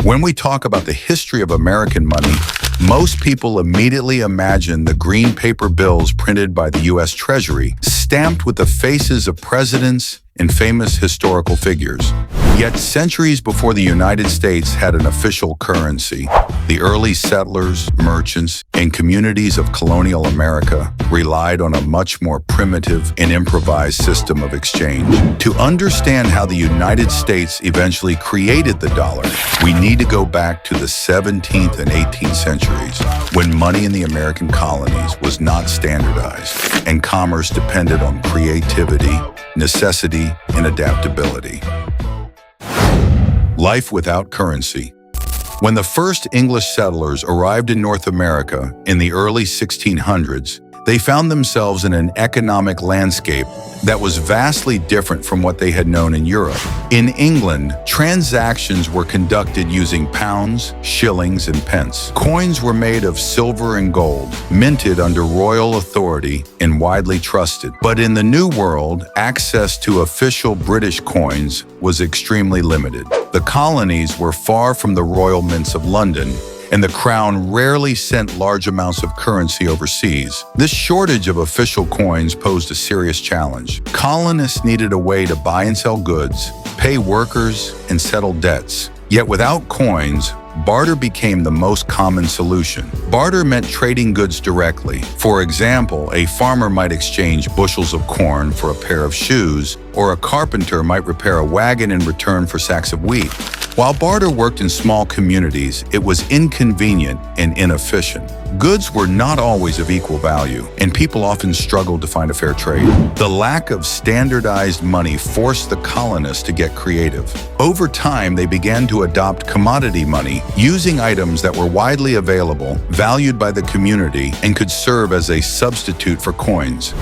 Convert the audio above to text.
When we talk about the history of American money, most people immediately imagine the green paper bills printed by the U.S. Treasury, stamped with the faces of presidents and famous historical figures. Yet centuries before the United States had an official currency, the early settlers, merchants, and communities of colonial America relied on a much more primitive and improvised system of exchange. To understand how the United States eventually created the dollar, we need to go back to the 17th and 18th centuries, when money in the American colonies was not standardized, and commerce depended on creativity, necessity, and adaptability. Life without currency. When the first English settlers arrived in North America in the early 1600s, they found themselves in an economic landscape that was vastly different from what they had known in Europe. In England, transactions were conducted using pounds, shillings, and pence. Coins were made of silver and gold, minted under royal authority and widely trusted. But in the New World, access to official British coins was extremely limited. The colonies were far from the royal mints of London, and the crown rarely sent large amounts of currency overseas. This shortage of official coins posed a serious challenge. Colonists needed a way to buy and sell goods, pay workers, and settle debts. Yet without coins, barter became the most common solution. Barter meant trading goods directly. For example, a farmer might exchange bushels of corn for a pair of shoes, or a carpenter might repair a wagon in return for sacks of wheat. While barter worked in small communities, it was inconvenient and inefficient. Goods were not always of equal value, and people often struggled to find a fair trade. The lack of standardized money forced the colonists to get creative. Over time, they began to adopt commodity money, using items that were widely available, valued by the community, and could serve as a substitute for coins.